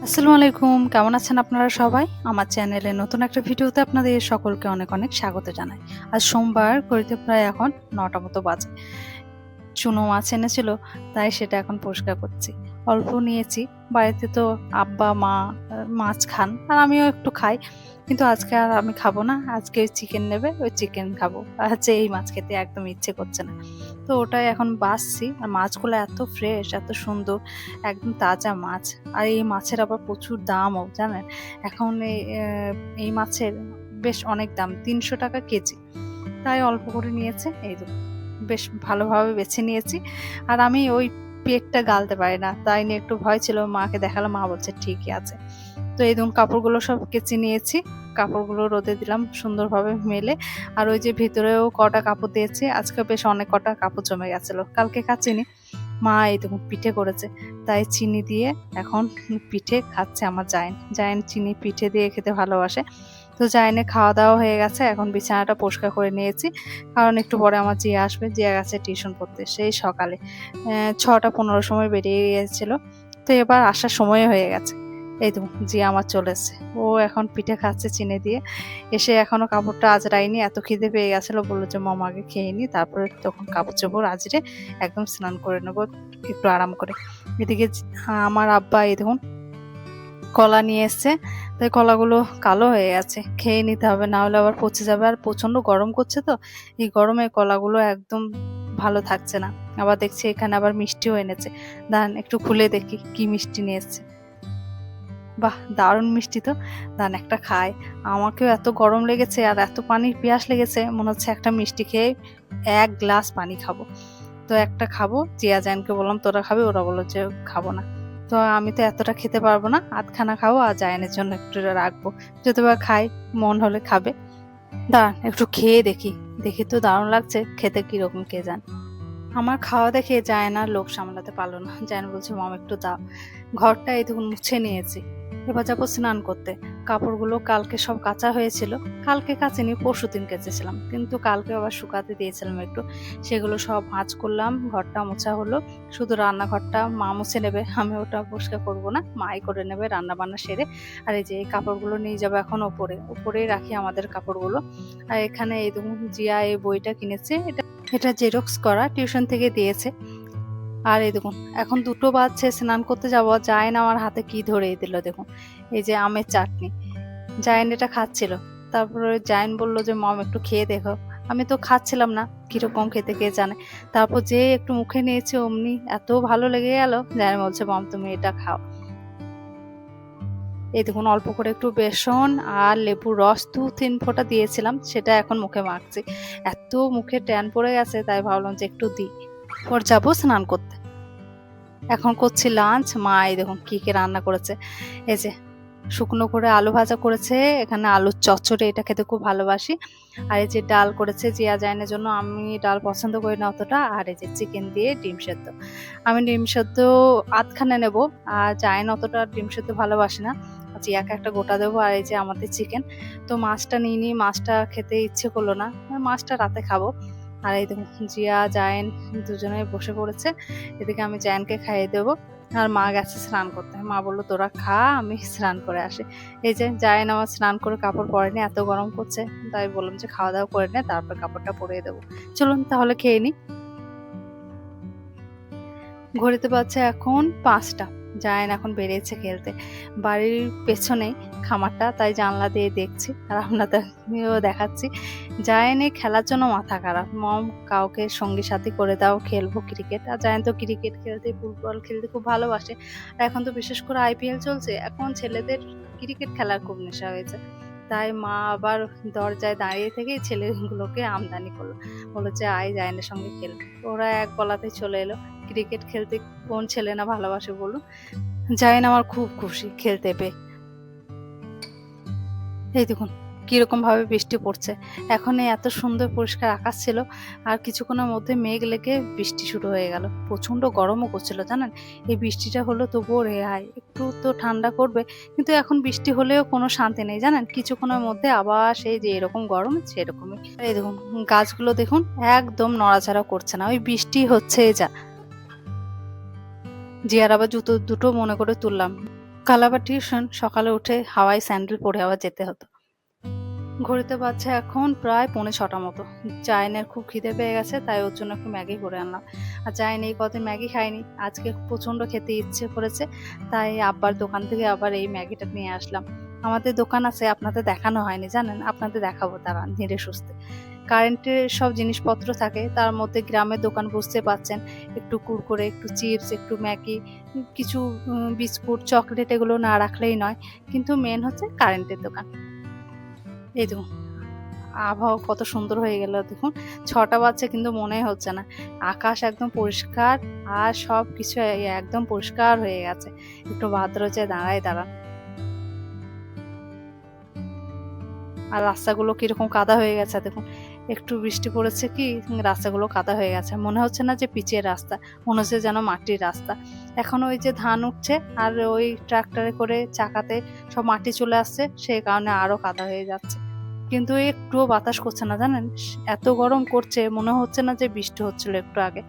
আসসালামু আলাইকুম, কেমন আছেন আপনারা সবাই? আমার চ্যানেলে নতুন একটা ভিডিওতে আপনাদের সকলকে অনেক অনেক স্বাগত জানাই। আজ সোমবার, ঘড়িতে প্রায় এখন ৯টা মতো বাজে। চুনো মাছ এনেছিল, তাই সেটা এখন পরিষ্কার করছি। অল্প নিয়েছি, বাড়িতে তো আব্বা মা মাছ খান আর আমিও একটু খাই, কিন্তু আজকে আর আমি খাবো না। আজকে চিকেন নেবে, ওই চিকেন খাবো। আর হচ্ছে এই মাছ খেতে একদম ইচ্ছে করছে না, তো ওটাই এখন বাছছি। আর মাছগুলো এত ফ্রেশ, এত সুন্দর, একদম তাজা মাছ। আর এই মাছের আবার প্রচুর দামও, জানেন? এখন এই মাছের বেশ অনেক দাম, ৩০০ টাকা কেজি। তাই অল্প করে নিয়েছে, এই তো বেশ ভালোভাবে বেছে নিয়েছি। আর আমি ওই পেটটা গালতে পারি না, তাই নিয়ে একটু ভয় ছিল। মাকে দেখালাম, মা বলছে ঠিকই আছে। তো এই ধরুন কাপড়গুলো সব কেচে নিয়েছি, কাপড়গুলো রোদে দিলাম সুন্দরভাবে মেলে। আর ওই যে ভিতরেও কটা কাপড় দিয়েছি, আজকে বেশ অনেক কটা কাপড় জমে গেছিল, কালকে কাচিনি। মা এই দেখুন পিঠে করেছে, তাই চিনি দিয়ে এখন পিঠে খাচ্ছে আমার জায়েন। জায়েন চিনি পিঠে দিয়ে খেতে ভালোবাসে। তো জায়েনের খাওয়া দাওয়া হয়ে গেছে, এখন বিছানাটা পরিষ্কার করে নিয়েছি, কারণ একটু পরে আমার জিয়া আসবে। জিয়া গেছে টিউশন পড়তে সেই সকালে 6টা 15 সময় বেরিয়ে গিয়েছিল, তো এবার আসার সময় হয়ে গেছে। এই তো জিয়া আমার চলে এসছে, ও এখন পিঠে খাচ্ছে চিনি দিয়ে। এসে এখনো কাপড়টা আজরাইনি, এত খিদে পেয়ে গেছিলো, বললো যে মামা আগে খেয়ে নি, তারপরে তখন কাপড় চোপড় আজরে একদম স্নান করে নেবো একটু আরাম করে। এদিকে আমার আব্বা এই দেখুন কলা নিয়ে এসছে, তাই কলাগুলো কালো হয়ে গেছে, খেয়ে নিতে হবে, না হলে আবার পচে যাবে। আর প্রচন্ড গরম করছে, তো এই গরমে কলাগুলো একদম ভালো থাকছে না। আবার দেখছি এখানে আবার মিষ্টিও এনেছে, দাঁড়ান একটু খুলে দেখি কি মিষ্টি নিয়ে এসছে। বাহ, দারুণ মিষ্টি তো, দাঁড়ান একটা খাই। আমাকেও এত গরম লেগেছে আর এত পানির পিয়াস লেগেছে, মনে হচ্ছে একটা মিষ্টি খেয়ে 1 গ্লাস পানি খাবো। তো একটা খাবো, জিয়া জায়ানকে বললাম তোরা খাবি, ওরা বললো যে খাবো না। তো আমি তো এতটা খেতে পারবো না, আধখানা খাবো আর জায়ানের জন্য একটু রাখবো, যদি বা খাই, মন হলে খাবে। দাঁড়ান একটু খেয়ে দেখি, দেখি তো দারুণ লাগছে খেতে, কিরকম কে জান। আমার খাওয়া দেখে জায়ান আর লোভ সামলাতে পারলো না, জায়ান বলছে মম একটু দাও। ঘরটা এই দেখুন মুছে নিয়েছি, এবার যাবো স্নান করতে। কাপড়গুলো কালকে সব কাচা হয়েছিল, কালকে কাচিনি, পরশুদিন কেচেছিলাম, কিন্তু কালকে আবার শুকাতে দিয়েছিলাম একটু, সেগুলো সব ভাঁজ করলাম, ঘরটা মোছা হলো। শুধু রান্নাঘরটা মা মুছে নেবে, আমি ওটা পরিষ্কার করবো না, মাই করে নেবে রান্না বান্না সেরে। আর এই যে এই কাপড়গুলো নিয়ে যাবো এখন ওপরে, উপরেই রাখি আমাদের কাপড়গুলো। আর এখানে এই দেখুন জিয়া এই বইটা কিনেছে, এটা জেরক্স করা, টিউশন থেকে দিয়েছে। আর এই দেখুন এখন 2টো বাজছে, স্নান করতে যাব, জায়েন আমার হাতে কি ধরিয়ে দিল দেখুন, এই যে আমের চাটনি। জায়েন এটা খাচ্ছিল, তারপরে জায়েন বলল যে মম একটু খেয়ে দেখো। আমি তো খাচ্ছিলাম না, কিরকম খেতে কে জানে। তারপর যে একটু মুখে নিয়েছে, অমনি এত ভালো লেগে গেল, জায়েন বলছে মম তুমি এটা খাও। এই দেখুন অল্প করে একটু বেসন আর লেবুর রস 2-3 ফোঁটা দিয়েছিলাম, সেটা এখন মুখে মাখছি। এত মুখে ট্যান পড়ে গেছে, তাই ভাবলাম যে একটু দিই, পর যাবো স্নান করতে। এখন করছি লাঞ্চ। মা এই দেখুন কি কি রান্না করেছে, এই যে শুকনো করে আলু ভাজা করেছে, এখানে আলুর চচ্চড়ি, এটা খেতে খুব ভালোবাসি। আর এই যে ডাল করেছে জিয়া জায়নের জন্য, আমি ডাল পছন্দ করি না অতটা। আর এই যে চিকেন দিয়ে ডিম সেদ্ধ, আমি ডিম সেদ্ধ আধখানে নেব, আর জায়ন অতটা ডিম সেদ্ধ ভালোবাসি না, জিয়াকে একটা গোটা দেবো। আর এই যে আমাদের চিকেন, তো মাছটা নিয়ে নিই, মাছটা খেতে ইচ্ছে করলো না, মাছটা রাতে খাবো। আর এই দেখুন জিয়া জায়েন দুজনে বসে পড়েছে, এদিকে আমি জায়েনকে খাইয়ে দেবো। আর মা গেছে স্নান করতে, মা বললো তোরা খা, আমি স্নান করে আসি। এই যে জায়েন আমার স্নান করে কাপড় পরেনি, এত গরম করছে, তাই বললাম যে খাওয়া দাওয়া করে নে, তারপর কাপড়টা পরিয়ে দেবো। চলুন তাহলে খেয়ে নি। ঘড়িতে বাজছে এখন 5টা, জায়েন এখন বেরিয়েছে খেলতে, বাড়ির পেছনেই খামারটা, তাই জানলা দিয়ে দেখছি আর আপনাদেরকেও দেখাচ্ছি। জায়েনে খেলার জন্য মাথা খারাপ, মম কাউকে সঙ্গী সাথী করে দাও, খেলবো ক্রিকেট। আর জায়েন তো ক্রিকেট খেলতে, ফুটবল খেলতে খুব ভালোবাসে। আর এখন তো বিশেষ করে আইপিএল চলছে, এখন ছেলেদের ক্রিকেট খেলার খুব নেশা হয়েছে, তাই মা আবার দরজায় দাঁড়িয়ে থেকেই ছেলেগুলোকে আমদানি করলো, বললো যে আয় জায়েনের সঙ্গে খেলবে। ওরা এক গলাতে চলে এলো। ক্রিকেট খেলতে কোন ছেলে না ভালোবাসে বলুন। জায়েন আমার খুব খুশি খেলতে পেয়ে। এই দেখুন কিরকম ভাবে বৃষ্টি পড়ছে, এখন এই এত সুন্দর পরিষ্কার আকাশ ছিল, আর কিছুক্ষণের মধ্যে মেঘ লেগে বৃষ্টি শুরু হয়ে গেল। প্রচন্ড গরমও করছিল জানেন, এই বৃষ্টিটা হলো তবুও রেহাই, একটু তো ঠান্ডা করবে। কিন্তু এখন বৃষ্টি হলেও কোনো শান্তি নেই জানেন, কিছুক্ষণের মধ্যে আবার সেই যে এরকম গরম সেরকমই। এই দেখুন গাছগুলো দেখুন একদম নড়াচড়া করছে না, ওই বৃষ্টি হচ্ছে যা। জিয়ার আবার জুতো দুটো মনে করে তুললাম, কাল আবার টিউশন, সকালে উঠে হাওয়াই স্যান্ডেল পরে আবার যেতে হতো। ঘড়িতে বাজছে এখন প্রায় 5:45 মতো। জায়েনের খুব খিদে পেয়ে গেছে, তাই ওর জন্য একটু ম্যাগি করে আনলাম। আর জায়েন এই কদিন ম্যাগি খায়নি, আজকে প্রচণ্ড খেতে ইচ্ছে করেছে, তাই আব্বার দোকান থেকে আবার এই ম্যাগিটা নিয়ে আসলাম। আমাদের দোকান আছে, আপনাদের দেখানো হয়নি জানেন, আপনাদের দেখাবো দাঁড়ান ধীরে সুস্থে। কারেন্টের সব জিনিসপত্র থাকে, তার মধ্যে গ্রামের দোকান বুঝতে পারছেন, একটু কুরকুরে, একটু চিপস, একটু ম্যাগি, কিছু বিস্কুট, চকলেট এগুলো না রাখলেই নয়। কিন্তু মেন হচ্ছে কারেন্টের দোকান। এই দেখুন আবহাওয়া কত সুন্দর হয়ে গেল দেখুন, 6টা বাজছে কিন্তু মনেই হচ্ছে না। আকাশ একদম পরিষ্কার আর সব কিছু একদম পরিষ্কার হয়ে গেছে। একটু ভাদ্র যে দাঁড়ান, আর রাস্তাগুলো কিরকম কাদা হয়ে গেছে দেখুন। একটু বৃষ্টি পড়েছে কি রাস্তাগুলো কাদা হয়ে গেছে, মনে হচ্ছে না যে পিচের রাস্তা, মনে হচ্ছে যেন মাটির রাস্তা। এখন ওই যে ধান উঠছে আর ওই ট্রাক্টরে করে চাকাতে সব মাটি চলে আসছে, সেই কারণে আরো কাদা হয়ে যাচ্ছে। কিন্তু একটুও বাতাস করছে না জানেন, এত গরম করছে, মনে হচ্ছে না যে বৃষ্টি হচ্ছিল একটু আগে।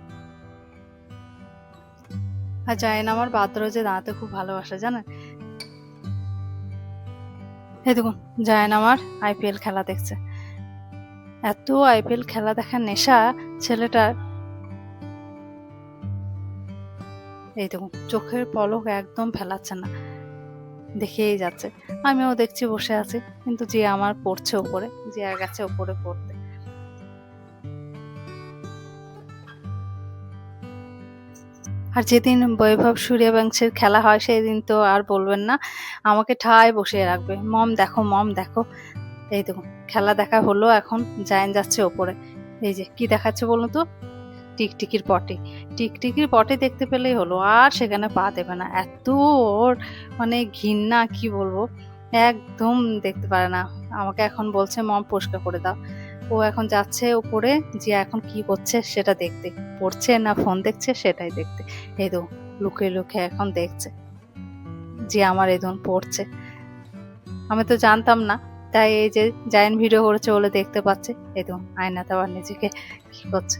আর জায়েন আমার ভাদ্র যে দাঁড়াতে খুব ভালোবাসে জানেন। এই দেখুন জায়েন আমার আইপিএল খেলা দেখছে, এত আইপিএল খেলা দেখার নেশা ছেলেটার। এই দেখুন চোখের পলক একদম ফেলাচ্ছে না, দেখেই যাচ্ছে। আমিও দেখছি বসে আছি, কিন্তু যে আমার পড়ছে ওপরে, যে আর গেছে ওপরে পড়তে। আর যেদিন বৈভব সূর্যবংশের খেলা হয় সেই দিন তো আর বলবেন না, আমাকে ঠায় বসিয়ে রাখবে, মম দেখো মম দেখো। এই দেখুন খেলা দেখা হলো, এখন জায়েন যাচ্ছে ওপরে। এই যে কি দেখাচ্ছে বলুন তো, টিকটিকির পটি। টিকটিকির পটি দেখতে পেলেই হলো, আর সেখানে পা দেবে না, এত ওর মানে ঘৃণা কি বলবো, একদম দেখতে পারে না। আমাকে এখন বলছে মম পরিষ্কার করে দাও। ও এখন যাচ্ছে উপরে, যে এখন কি করছে সেটা দেখতে, পড়ছে না ফোন দেখছে সেটাই দেখতে। এই তো লুকিয়ে লুকিয়ে এখন দেখছে যে আমার এই ধরুন পড়ছে। আমি তো জানতাম না, তাই এই যে জায়েন ভিডিও করেছে বলে দেখতে পাচ্ছে। এই তো আয়নাতে আবার নিজেকে কি করছে।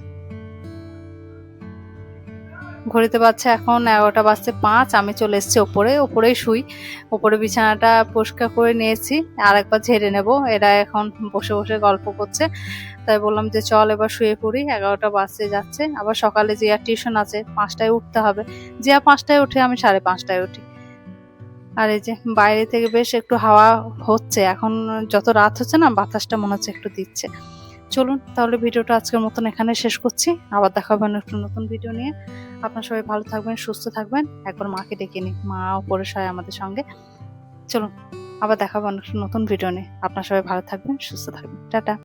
ঘড়িতে বাজছে এখন 11:05। আমি চলে এসেছি ওপরে, ওপরেই শুই। ওপরে বিছানাটা পরিষ্কার করে নিয়েছি, আর একবার ঝেড়ে নেব। এরা এখন বসে বসে গল্প করছে, তাই বললাম যে চল এবার শুয়ে পড়ি, 11টা বাজতে যাচ্ছে। আবার সকালে জিয়ার টিউশন আছে, 5টায় উঠতে হবে। জিয়া 5টায় উঠে, আমি 5:30টায় উঠি। আর এই যে বাইরে থেকে বেশ একটু হাওয়া হচ্ছে, এখন যত রাত হচ্ছে না বাতাসটা মনে হচ্ছে একটু দিচ্ছে। চলুন তাহলে ভিডিওটা আজকের মতন এখানে শেষ করছি, আবার দেখা হবে একটু নতুন ভিডিও নিয়ে। আপনারা সবাই ভালো থাকবেন, সুস্থ থাকবেন। একবার মাকে ডেকে নিই, মা উপরে শোয় আমাদের সঙ্গে। চলুন আবার দেখা হবে নতুন ভিডিও নিয়ে। আপনারা সবাই ভালো থাকবেন, সুস্থ থাকবেন, টাটা।